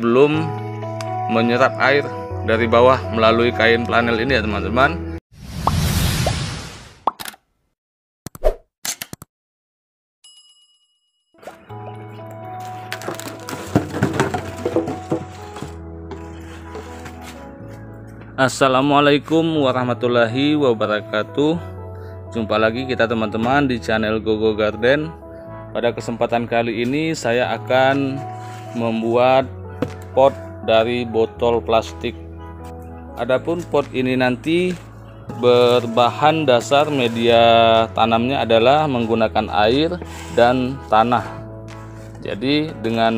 belum menyerap air dari bawah melalui kain flanel ini ya teman-teman. Assalamualaikum warahmatullahi wabarakatuh. Jumpa lagi kita teman-teman di channel GoGo Garden. Pada kesempatan kali ini saya akan membuat pot dari botol plastik. Adapun pot ini nanti berbahan dasar media tanamnya adalah menggunakan air dan tanah. Jadi dengan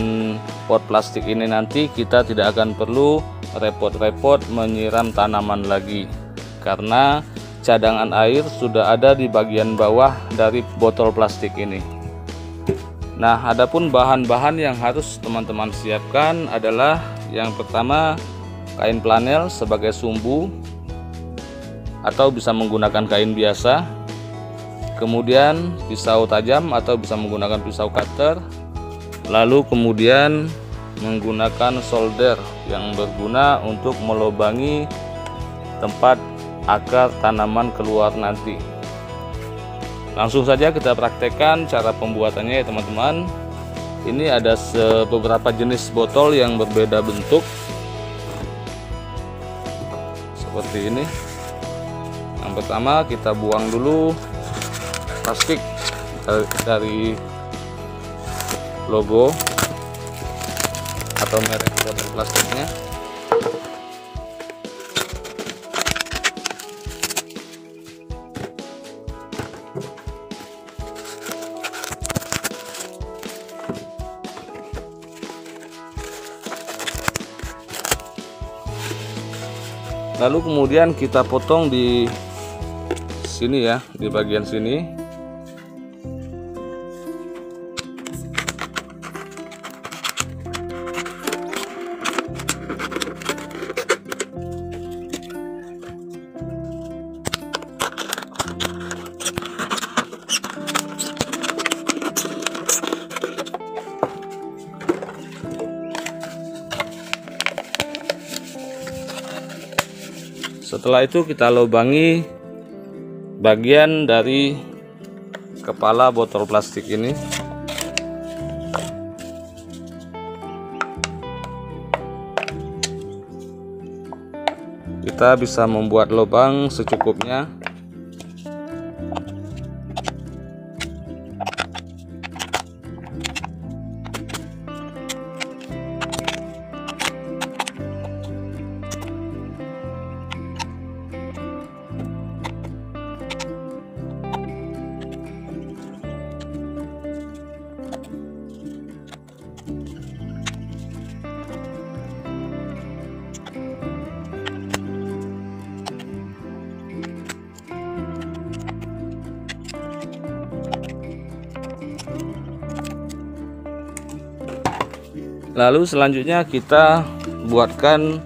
pot plastik ini nanti kita tidak akan perlu repot-repot menyiram tanaman lagi, karena cadangan air sudah ada di bagian bawah dari botol plastik ini. Nah, adapun bahan-bahan yang harus teman-teman siapkan adalah yang pertama kain flanel sebagai sumbu atau bisa menggunakan kain biasa, kemudian pisau tajam atau bisa menggunakan pisau cutter, lalu kemudian menggunakan solder yang berguna untuk melubangi tempat akar tanaman keluar nanti. Langsung saja kita praktekkan cara pembuatannya ya teman-teman. Ini ada beberapa jenis botol yang berbeda bentuk seperti ini. Yang pertama kita buang dulu plastik dari logo atau merek botol plastiknya. Lalu kemudian kita potong di sini ya, di bagian sini. Setelah itu kita lubangi bagian dari kepala botol plastik ini. Kita bisa membuat lubang secukupnya. Lalu selanjutnya kita buatkan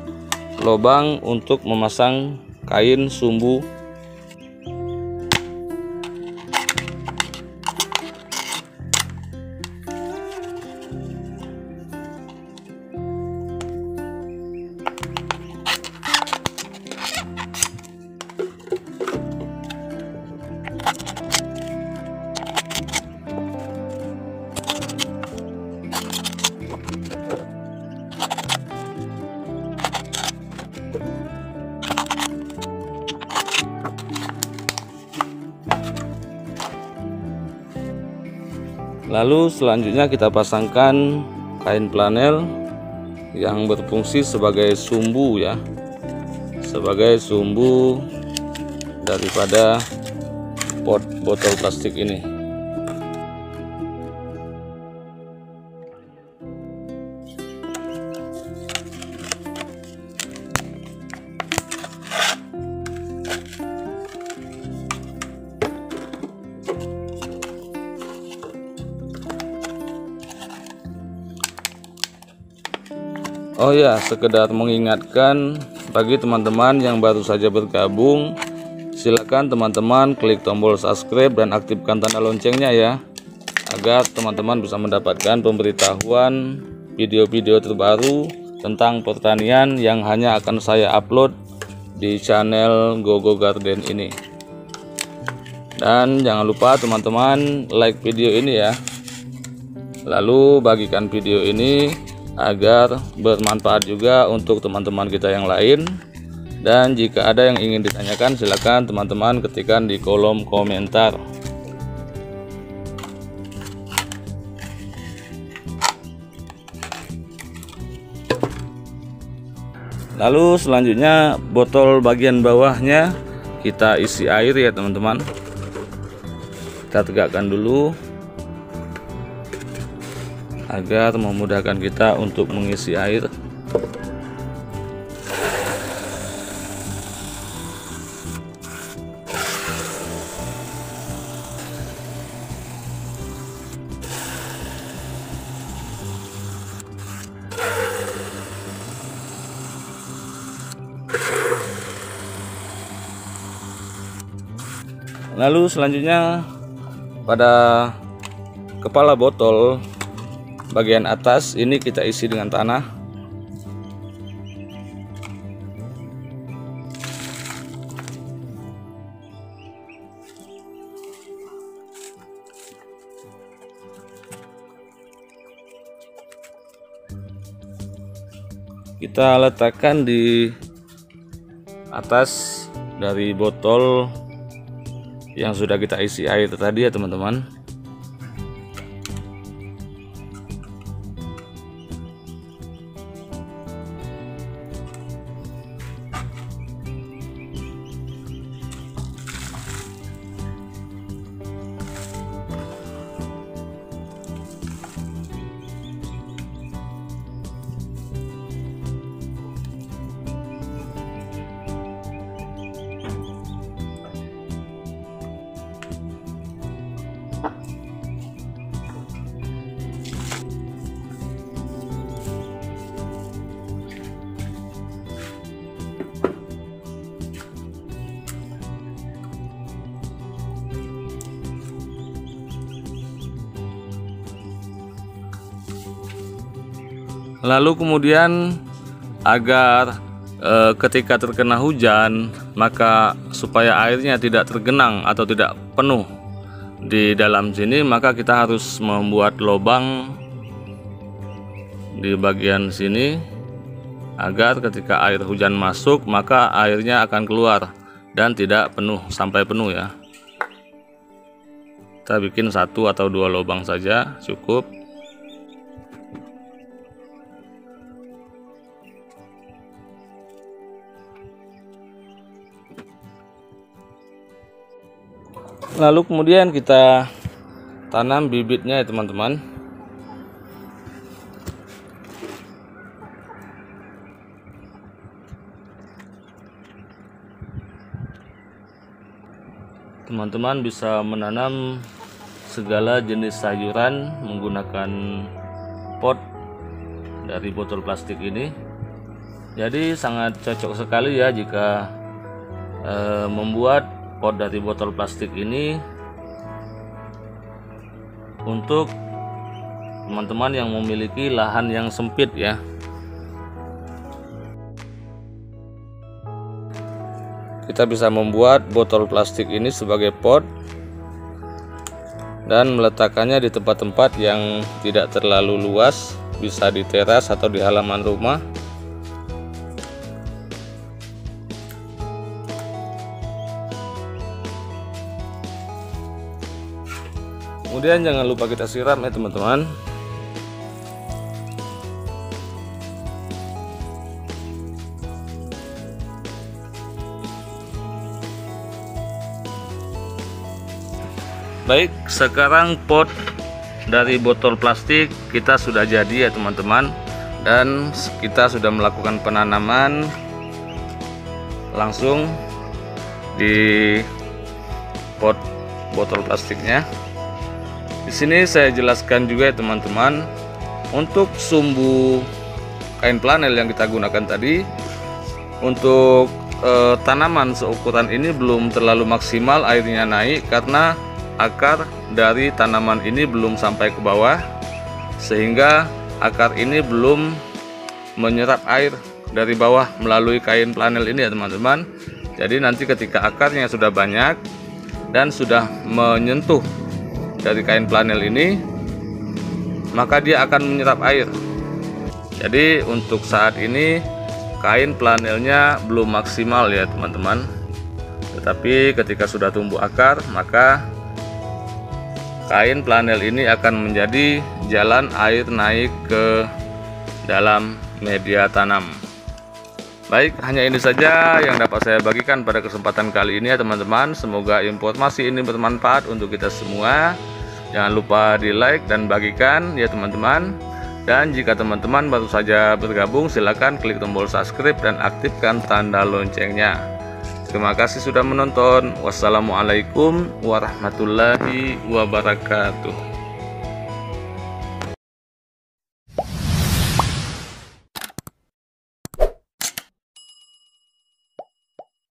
lubang untuk memasang kain sumbu. Lalu selanjutnya kita pasangkan kain flanel yang berfungsi sebagai sumbu ya, sebagai sumbu daripada pot botol plastik ini. Oh ya, sekedar mengingatkan bagi teman-teman yang baru saja bergabung, silakan teman-teman klik tombol subscribe dan aktifkan tanda loncengnya ya, agar teman-teman bisa mendapatkan pemberitahuan video-video terbaru tentang pertanian yang hanya akan saya upload di channel Gogo Garden ini. Dan jangan lupa teman-teman like video ini ya, lalu bagikan video ini agar bermanfaat juga untuk teman-teman kita yang lain. Dan jika ada yang ingin ditanyakan, silakan teman-teman ketikkan di kolom komentar. Lalu selanjutnya botol bagian bawahnya kita isi air ya teman-teman. Kita tegakkan dulu agar memudahkan kita untuk mengisi air. Lalu selanjutnya pada kepala botol bagian atas ini kita isi dengan tanah. Kita letakkan di atas dari botol yang sudah kita isi air tadi ya teman-teman. Lalu kemudian agar ketika terkena hujan, maka supaya airnya tidak tergenang atau tidak penuh di dalam sini, maka kita harus membuat lubang di bagian sini agar ketika air hujan masuk maka airnya akan keluar dan tidak penuh sampai penuh ya. Kita bikin 1 atau 2 lubang saja cukup. Lalu kemudian kita tanam bibitnya ya teman-teman. Teman-teman bisa menanam segala jenis sayuran menggunakan pot dari botol plastik ini. Jadi sangat cocok sekali ya jika membuat pot dari botol plastik ini untuk teman-teman yang memiliki lahan yang sempit ya. Kita bisa membuat botol plastik ini sebagai pot dan meletakkannya di tempat-tempat yang tidak terlalu luas, bisa di teras atau di halaman rumah. Kemudian jangan lupa kita siram ya teman-teman. Baik, sekarang pot dari botol plastik kita sudah jadi ya teman-teman. Dan kita sudah melakukan penanaman langsung di pot botol plastiknya. Di sini saya jelaskan juga ya teman-teman, untuk sumbu kain flanel yang kita gunakan tadi, untuk tanaman seukuran ini belum terlalu maksimal airnya naik karena akar dari tanaman ini belum sampai ke bawah, sehingga akar ini belum menyerap air dari bawah melalui kain flanel ini ya teman-teman. Jadi nanti ketika akarnya sudah banyak dan sudah menyentuh dari kain flanel ini, maka dia akan menyerap air. Jadi untuk saat ini kain flanelnya belum maksimal ya teman-teman. Tetapi ketika sudah tumbuh akar, maka kain flanel ini akan menjadi jalan air naik ke dalam media tanam. Baik, hanya ini saja yang dapat saya bagikan pada kesempatan kali ini ya teman-teman. Semoga informasi ini bermanfaat untuk kita semua. Jangan lupa di like dan bagikan ya teman-teman. Dan jika teman-teman baru saja bergabung, silakan klik tombol subscribe dan aktifkan tanda loncengnya. Terima kasih sudah menonton. Wassalamualaikum warahmatullahi wabarakatuh.